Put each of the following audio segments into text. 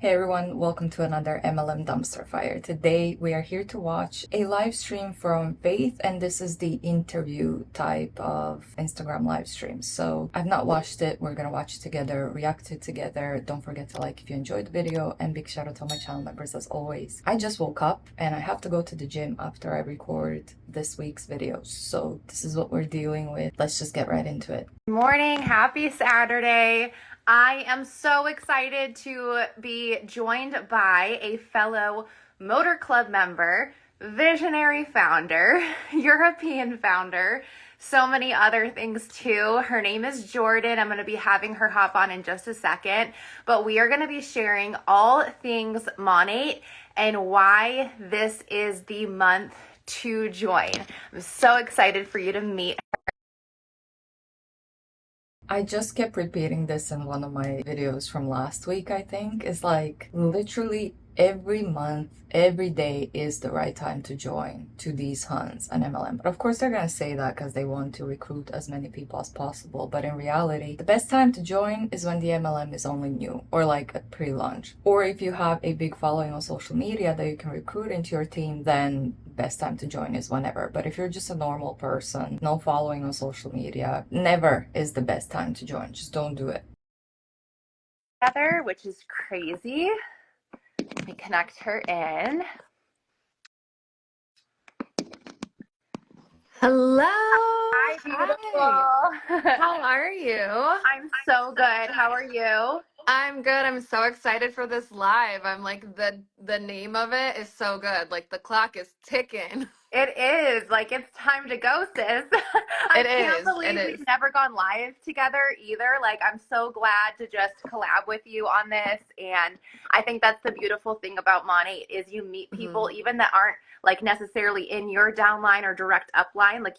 Hey everyone, welcome to another MLM Dumpster Fire. Today we are here to watch a live stream from Faith, and this is the interview type of Instagram live stream. So I've not watched it, we're gonna watch it together, react to it together. Don't forget to like if you enjoyed the video, and big shout out to all my channel members as always. I just woke up and I have to go to the gym after I record this week's video. So this is what we're dealing with. Let's just get right into it. Morning, happy Saturday. I am so excited to be joined by a fellow Motor Club member, visionary founder, European founder, so many other things too. Her name is Jordan. I'm going to be having her hop on in just a second, but we are going to be sharing all things Monat and why this is the month to join. I'm so excited for you to meet. I just kept repeating this in one of my videos from last week, I think. It's like literally every month, every day is the right time to join to these hunts and MLM. But of course they're gonna say that because they want to recruit as many people as possible. But in reality, the best time to join is when the MLM is only new or like a pre-launch. Or if you have a big following on social media that you can recruit into your team, then best time to join is whenever. But if you're just a normal person, no following on social media, never is the best time to join. Just don't do it. Together, which is crazy. Let me connect her in. Hello. Hi, beautiful. How are you? I'm so good. How are you? I'm good. I'm so excited for this live. I'm like the name of it is so good. Like the clock is ticking. It is like it's time to go, sis. I can't believe we've never gone live together either. Like, I'm so glad to just collab with you on this. And I think that's the beautiful thing about Monat is you meet people even that aren't like necessarily in your downline or direct upline. Like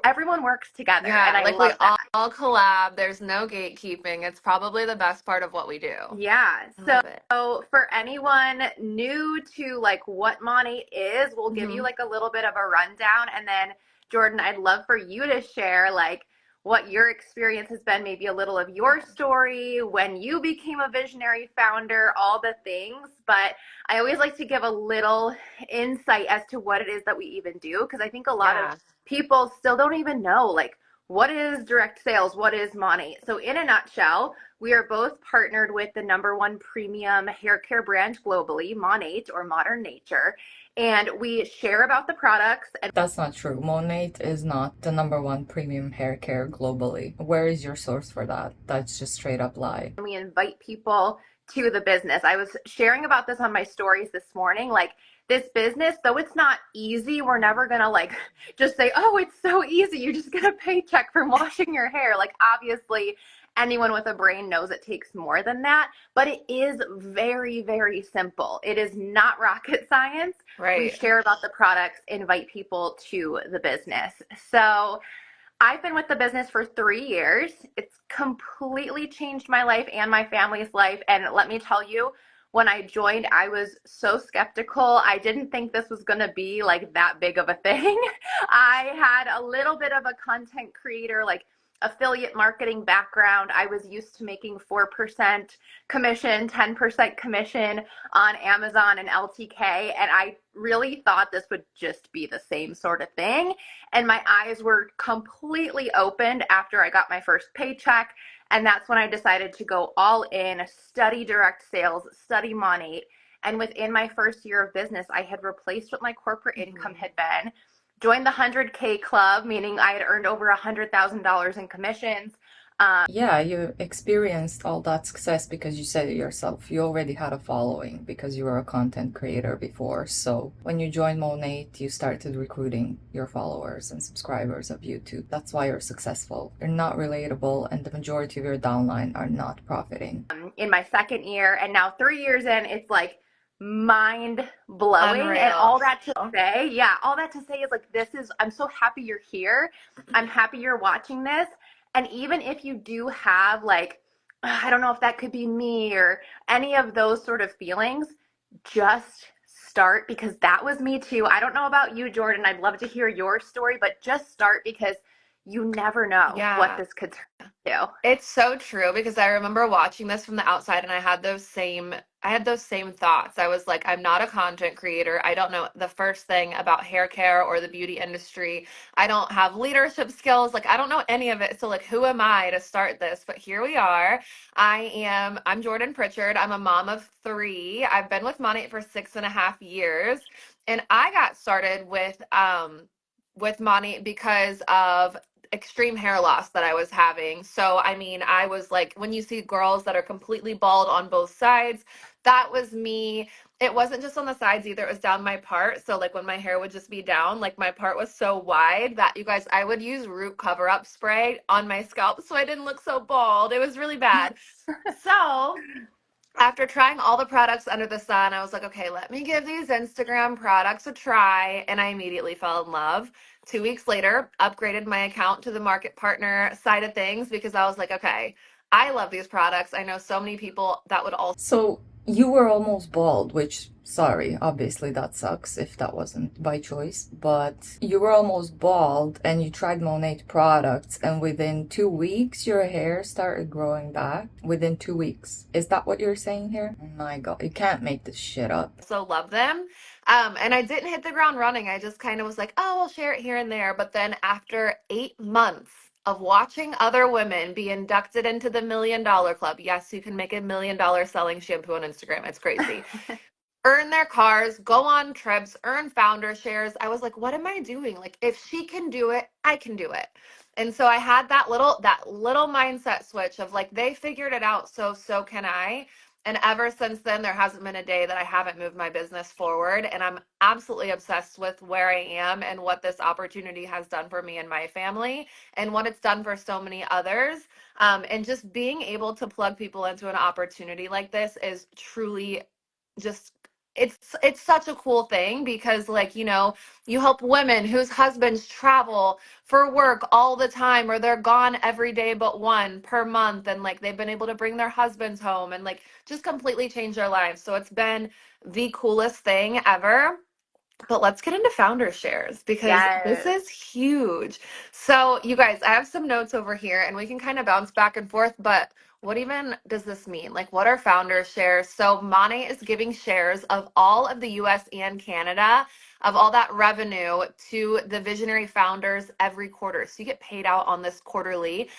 everyone works together. Yeah, and I like love we that. all collab. There's no gatekeeping. It's probably the best part of what we do. Yeah. Love it. So for anyone new to like what Monat is, we'll give you like a little bit of a rundown, and then Jordan, I'd love for you to share like what your experience has been, maybe a little of your story, when you became a visionary founder, all the things. But I always like to give a little insight as to what it is that we even do, because I think a lot of people still don't even know like what is direct sales, what is Monat. So in a nutshell, we are both partnered with the #1 premium hair care brand globally, Monat or Modern Nature, and we share about the products. And that's not true. Monat is not the #1 premium hair care globally. Where is your source for that? That's just straight up lie. We invite people to the business. I was sharing about this on my stories this morning. Like, this business, though it's not easy, we're never gonna like just say, oh, it's so easy, you just get a paycheck from washing your hair. Like, obviously anyone with a brain knows it takes more than that, but it is very, very simple. It is not rocket science. Right. We share about the products, invite people to the business. So I've been with the business for 3 years. It's completely changed my life and my family's life. And let me tell you, when I joined, I was so skeptical. I didn't think this was going to be like that big of a thing. I had a little bit of a content creator, like affiliate marketing background. I was used to making 4% commission, 10% commission on Amazon and LTK. And I really thought this would just be the same sort of thing. And my eyes were completely opened after I got my first paycheck. And that's when I decided to go all in, study direct sales, study Monat. And within my first year of business, I had replaced what my corporate income had been, joined the 100K club, meaning I had earned over $100,000 in commissions. Yeah, you experienced all that success because you said it yourself. You already had a following because you were a content creator before. So when you joined Monat, you started recruiting your followers and subscribers of YouTube. That's why you're successful. You're not relatable, and the majority of your downline are not profiting. In my second year, and now 3 years in, it's like mind blowing. Unreal. And all that to say is like, I'm so happy you're here. I'm happy you're watching this. And even if you do have like, I don't know if that could be me or any of those sort of feelings, just start, because that was me too. I don't know about you, Jordan. I'd love to hear your story, but just start, because you never know what this could turn. too. It's so true because I remember watching this from the outside and I had those same thoughts. I was like, I'm not a content creator. I don't know the first thing about hair care or the beauty industry. I don't have leadership skills. Like I don't know any of it. So like who am I to start this? But here we are. I'm Jordan Pritchard. I'm a mom of three. I've been with Monat for 6.5 years. And I got started with Monat because of extreme hair loss that I was having. So, I mean, I was like, when you see girls that are completely bald on both sides, that was me. It wasn't just on the sides either, it was down my part. So, like, when my hair would just be down, like, my part was so wide that you guys, I would use root cover up spray on my scalp so I didn't look so bald. It was really bad. So, after trying all the products under the sun, I was like, okay, let me give these Instagram products a try. And I immediately fell in love. 2 weeks later, upgraded my account to the market partner side of things because I was like, okay, I love these products. I know so many people that would also. So you were almost bald, which, sorry, obviously that sucks if that wasn't by choice, but you were almost bald and you tried Monat products, and within 2 weeks your hair started growing back. Within 2 weeks. Is that what you're saying here? Oh my God, you can't make this shit up. So love them. And I didn't hit the ground running. I just kind of was like, oh, I'll share it here and there. But then after 8 months of watching other women be inducted into the $1 million club, yes, you can make $1 million selling shampoo on Instagram. It's crazy. Earn their cars, go on trips, earn founder shares. I was like, what am I doing? Like, if she can do it, I can do it. And so I had that little mindset switch of like, they figured it out, so can I. And ever since then, there hasn't been a day that I haven't moved my business forward. And I'm absolutely obsessed with where I am and what this opportunity has done for me and my family and what it's done for so many others. And just being able to plug people into an opportunity like this is truly just it's such a cool thing because like you help women whose husbands travel for work all the time or they're gone every day but one per month, and like they've been able to bring their husbands home and like just completely change their lives. So it's been the coolest thing ever. But let's get into founder shares because this Yes. is huge. So, you guys, I have some notes over here and we can kind of bounce back and forth, but what even does this mean? Like, what are founder shares? So, Monat is giving shares of all of the US and Canada, of all that revenue to the visionary founders every quarter. So, you get paid out on this quarterly.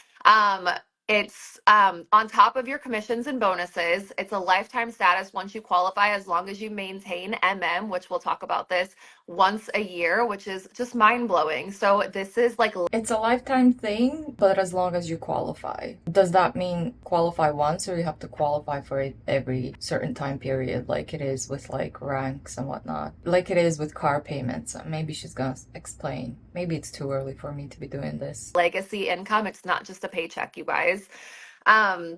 It's on top of your commissions and bonuses. It's a lifetime status once you qualify, as long as you maintain MM, which we'll talk about this once a year, which is just mind blowing. So this is like It's a lifetime thing, but as long as you qualify. Does that mean qualify once, or you have to qualify for it every certain time period, like it is with like ranks and whatnot? Like it is with car payments. Maybe she's gonna explain. Maybe it's too early for me to be doing this. legacy income. It's not just a paycheck, you guys.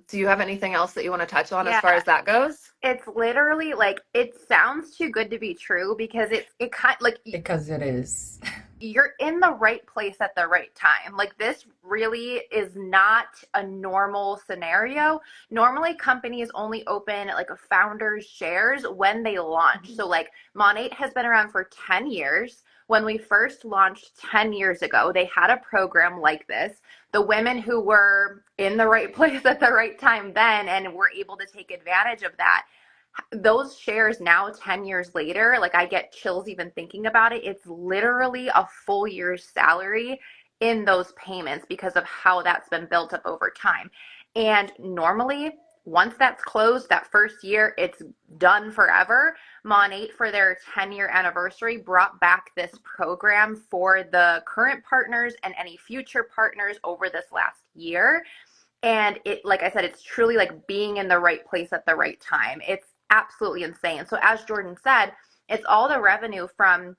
Do you have anything else that you want to touch on as Yeah. far as that goes? It's literally like it sounds too good to be true because it kind like Because it is. you're in the right place at the right time. Like this really is not a normal scenario. Normally companies only open like a founder's shares when they launch. So like Monat has been around for 10 years. When we first launched 10 years ago, they had a program like this. The women who were in the right place at the right time then and were able to take advantage of that, those shares now 10 years later, like I get chills even thinking about it. It's literally a full year's salary in those payments because of how that's been built up over time. And normally, once that's closed, that first year, it's done forever. Monat, for their 10-year anniversary, brought back this program for the current partners and any future partners over this last year. And it, like I said, it's truly like being in the right place at the right time. It's absolutely insane. So as Jordan said, it's all the revenue from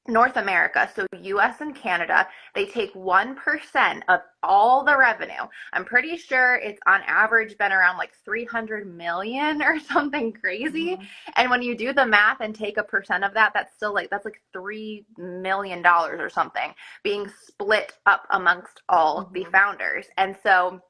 North America, so US and Canada. They take 1% of all the revenue. I'm pretty sure it's on average been around like 300 million or something crazy. Mm-hmm. And when you do the math and take a percent of that, that's like $3 million or something being split up amongst all the founders. And so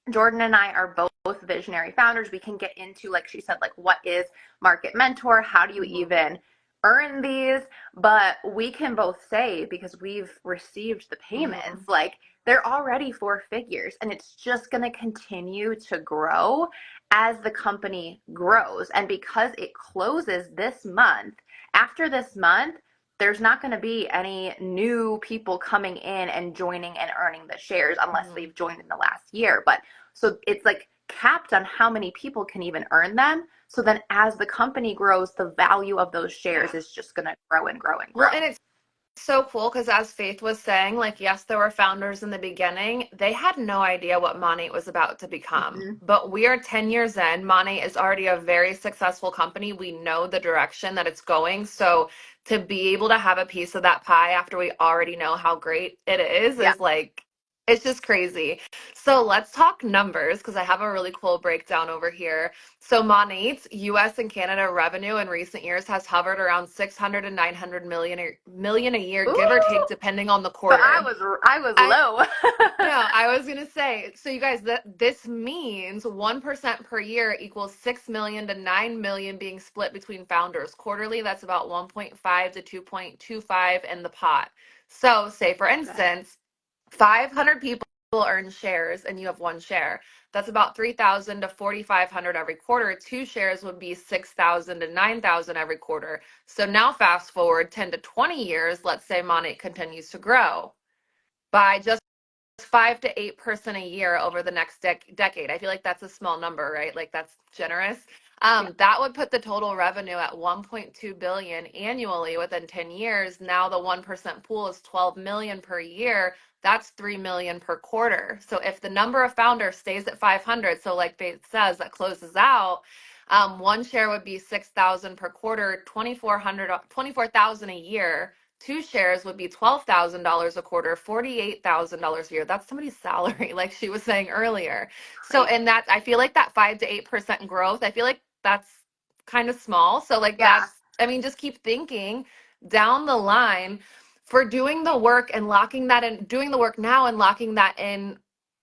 Jordan and I are both visionary founders. We can get into, like she said, like what is market mentor? How do you even earn these? But we can both say, because we've received the payments, like they're already four figures, and it's just going to continue to grow as the company grows. And because it closes this month, after this month, there's not going to be any new people coming in and joining and earning the shares unless they've joined in the last year. But so it's like capped on how many people can even earn them. So then as the company grows, the value of those shares is just going to grow and grow and grow. Well, and it's so cool because as Faith was saying, like, yes, there were founders in the beginning. They had no idea what Monat was about to become. But we are 10 years in. Monat is already a very successful company. We know the direction that it's going. So to be able to have a piece of that pie after we already know how great it is like, it's just crazy. So let's talk numbers because I have a really cool breakdown over here. So Monat's US and Canada revenue in recent years has hovered around 600 and 900 million a year, give or take, depending on the quarter. But I was low. No, I was gonna say. So you guys, this means 1% per year equals 6 million to 9 million being split between founders quarterly. That's about 1.5 to 2.25 in the pot. So say for instance, 500 people earn shares and you have one share. That's about 3,000 to 4,500 every quarter. Two shares would be 6,000 to 9,000 every quarter. So now fast forward 10 to 20 years, let's say Monat continues to grow by just 5 to 8% a year over the next decade. I feel like that's a small number, right? Like that's generous. That would put the total revenue at 1.2 billion annually within 10 years. Now the 1% pool is 12 million per year. That's 3 million per quarter. So if the number of founders stays at 500, so like Faith says, that closes out, one share would be 6,000 per quarter, 24,000 a year. Two shares would be $12,000 a quarter, $48,000 a year. That's somebody's salary, like she was saying earlier. So, and that, I feel like that 5 to 8% growth, I feel like that's kind of small. So like that's, I mean, just keep thinking down the line for doing the work and locking that in, doing the work now and locking that in,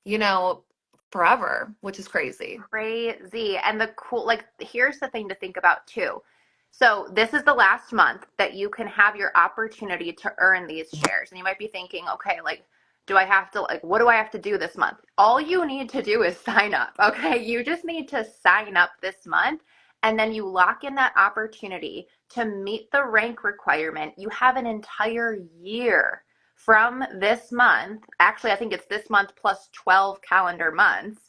you know, forever, which is crazy. Crazy. And the cool, like, here's the thing to think about too. So this is the last month that you can have your opportunity to earn these shares. And you might be thinking, okay, like, do I have to, like, what do I have to do this month? All you need to do is sign up, okay? You just need to sign up this month, and then you lock in that opportunity to meet the rank requirement. You have an entire year from this month. Actually, I think it's this month plus 12 calendar months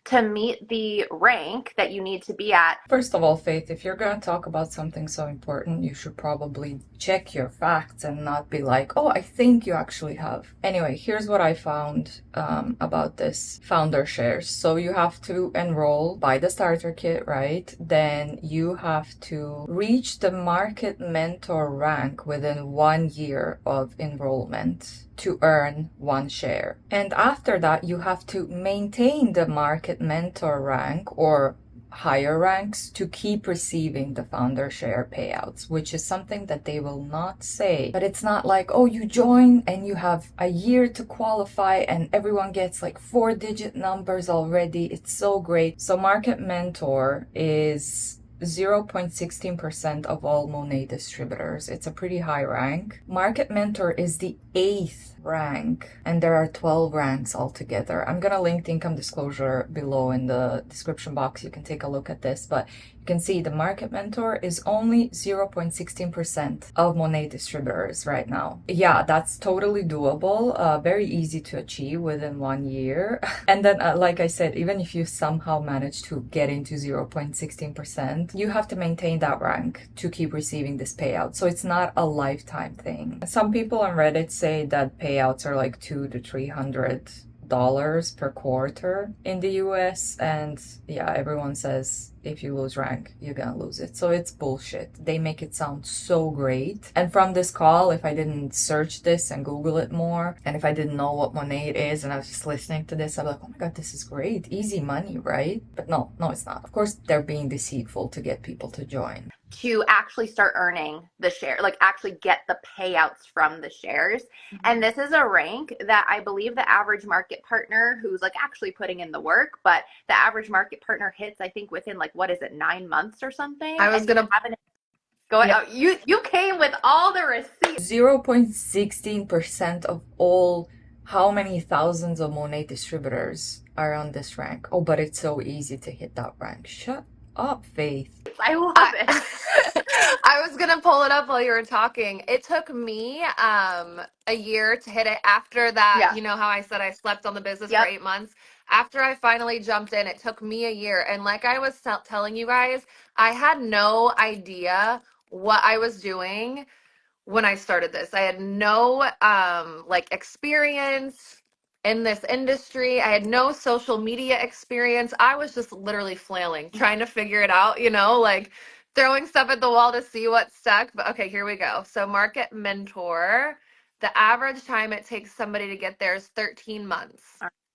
to meet the rank that you need to be at. First of all, Faith, if you're going to talk about something so important, you should probably check your facts and not be like, oh, I think you actually have. Anyway, here's what I found about this founder shares. So you have to enroll, buy the starter kit, right? Then you have to reach the market mentor rank within 1 year of enrollment to earn one share. And after that, you have to maintain the market mentor rank or higher ranks to keep receiving the founder share payouts, which is something that they will not say. But it's not like, oh, you join and you have a year to qualify and everyone gets like 4-digit numbers already. It's so great. So market mentor is 0.16% of all Monat distributors. It's a pretty high rank. Market Mentor is the 8th rank, and there are 12 ranks altogether. I'm gonna link the income disclosure below in the description box. You can take a look at this, but you can see the Market Mentor is only 0.16% of Monat distributors right now. Yeah, that's totally doable, very easy to achieve within 1 year. And then, like I said, even if you somehow manage to get into 0.16%, you have to maintain that rank to keep receiving this payout. So it's not a lifetime thing. Some people on Reddit say that payouts are like $200 to $300 per quarter in the US, and yeah, everyone says if you lose rank, you're gonna lose it. So it's bullshit. They make it sound so great. And from this call, if I didn't search this and Google it more, and if I didn't know what Monat is and I was just listening to this, I'm like, oh my god, this is great. Easy money, right? But no, it's not. Of course, they're being deceitful to get people to join. To actually start earning the share, like actually get the payouts from the shares. And this is a rank that I believe the average market partner who's like actually putting in the work, but the average market partner hits, I think, within like, what is it, 9 months or something? I was gonna go ahead. You came with all the receipts. 0.16% of all How many thousands of Monat distributors are on this rank? Oh, but it's so easy to hit that rank. Shut up, Faith. I love I, it. I was gonna pull it up while you were talking. It took me a year to hit it after that. Yeah. You know how I said I slept on the business for Yep. 8 months? After I finally jumped in, it took me a year. And like I was telling you guys, I had no idea what I was doing when I started this. I had no like experience in this industry. I had no social media experience. I was just literally flailing, trying to figure it out, like throwing stuff at the wall to see what stuck. But okay, here we go. So market mentor, the average time it takes somebody to get there is 13 months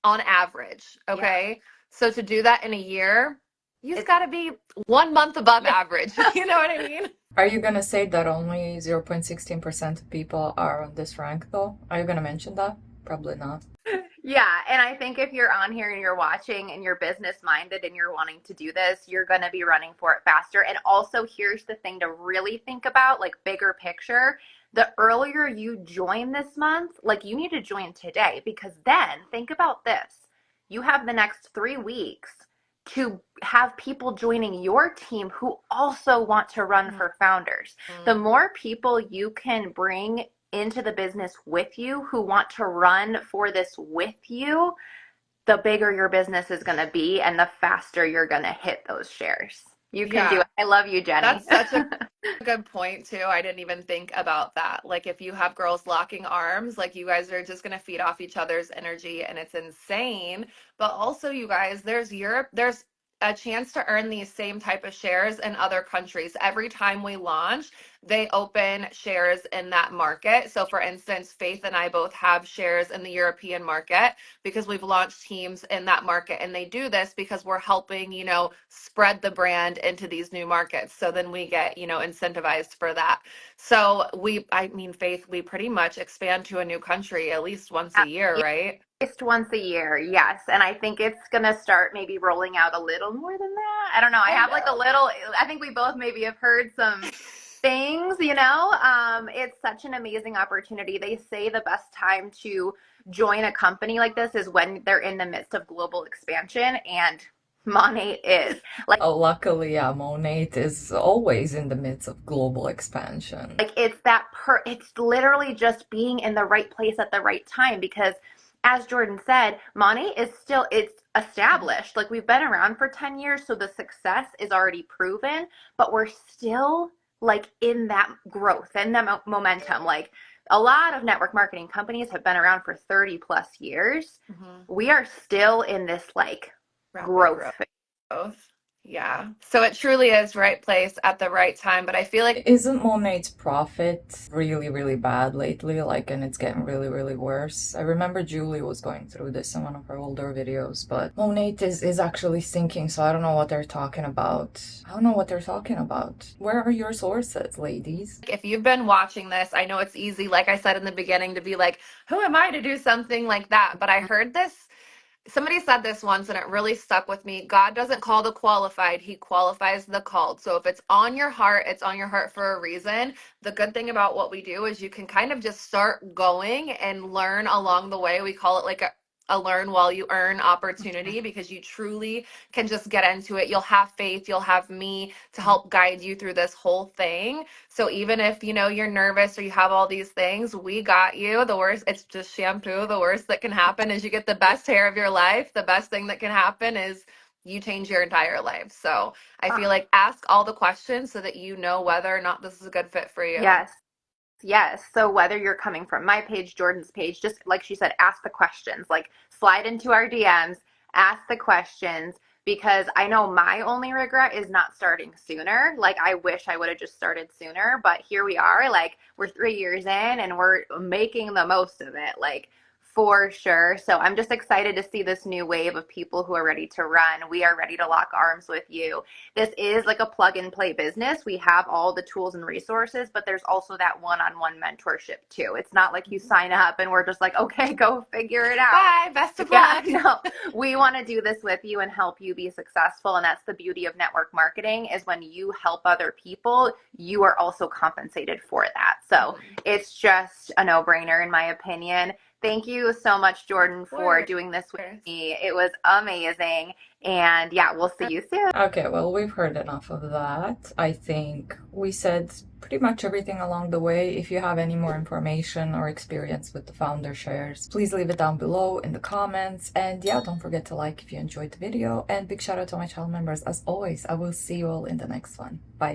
on average. Yeah. Okay. So to do that in a year, you just It's got to be 1 month above yeah. average. You know what I mean? Are you gonna say that only 0.16% of people are on this rank though? Are you gonna mention that? Probably not. Yeah, and I think if you're on here and you're watching and you're business minded and you're wanting to do this, you're going to be running for it faster. And also, here's the thing to really think about, like bigger picture. The earlier you join this month, like you need to join today, because then think about this. You have the next 3 weeks to have people joining your team who also want to run for founders. The more people you can bring into the business with you who want to run for this with you, the bigger your business is going to be and the faster you're going to hit those shares. You can do Yeah. it. I love you, Jenny. That's such a good point too. I didn't even think about that. Like if you have girls locking arms, like you guys are just going to feed off each other's energy and it's insane. But also you guys, there's Europe, there's a chance to earn these same type of shares in other countries. Every time we launch, they open shares in that market. So for instance, Faith and I both have shares in the European market because we've launched teams in that market, and they do this because we're helping, spread the brand into these new markets. So then we get, incentivized for that. So Faith, we pretty much expand to a new country at least once a year, right? At least once a year, yes. And I think it's going to start maybe rolling out a little more than that. I don't know. I have like a little, I think we both maybe have heard some things, it's such an amazing opportunity. They say the best time to join a company like this is when they're in the midst of global expansion, and Monat is. Like, Oh, luckily, yeah, Monat is always in the midst of global expansion. it's literally just being in the right place at the right time, because as Jordan said, Monat is still, it's established. Like we've been around for 10 years, so the success is already proven, but we're still like in that growth and the momentum. Like a lot of network marketing companies have been around for 30 plus years. We are still in this like growth phase. Yeah. So it truly is right place at the right time. But I feel like Isn't Monat's profit really, really bad lately? Like, and it's getting really, really worse. I remember Julie was going through this in one of her older videos, but Monat is actually sinking, so I don't know what they're talking about. I don't know what they're talking about. Where are your sources, ladies? if you've been watching this, I know it's easy, like I said in the beginning, to be like, who am I to do something like that? But I heard this. Somebody said this once and it really stuck with me. God doesn't call the qualified, he qualifies the called. So if it's on your heart, it's on your heart for a reason. The good thing about what we do is you can kind of just start going and learn along the way. We call it like a learn while you earn opportunity, because you truly can just get into it. You'll have Faith, you'll have me to help guide you through this whole thing. So even if you're nervous or you have all these things, we got you. The worst, it's just shampoo. The worst that can happen is you get the best hair of your life. The best thing that can happen is you change your entire life. So I feel like ask all the questions so that you know whether or not this is a good fit for you. Yes. Yes. So whether you're coming from my page, Jordan's page, just like she said, ask the questions, like slide into our DMs, ask the questions, because I know my only regret is not starting sooner. Like I wish I would have just started sooner, but here we are, like we're 3 years in and we're making the most of it. Like for sure. So I'm just excited to see this new wave of people who are ready to run. We are ready to lock arms with you. This is like a plug and play business. We have all the tools and resources, but there's also that one-on-one mentorship too. It's not like you sign up and we're just like, okay, go figure it out. Bye, best of luck. No, we want to do this with you and help you be successful. And that's the beauty of network marketing, is when you help other people, you are also compensated for that. So it's just a no-brainer in my opinion. Thank you so much, Jordan, for Sure. doing this with me. It was amazing. And yeah, we'll see you soon. Okay, well, we've heard enough of that. I think we said pretty much everything along the way. If you have any more information or experience with the founder shares, please leave it down below in the comments. And yeah, don't forget to like if you enjoyed the video. And big shout out to my channel members. As always, I will see you all in the next one. Bye.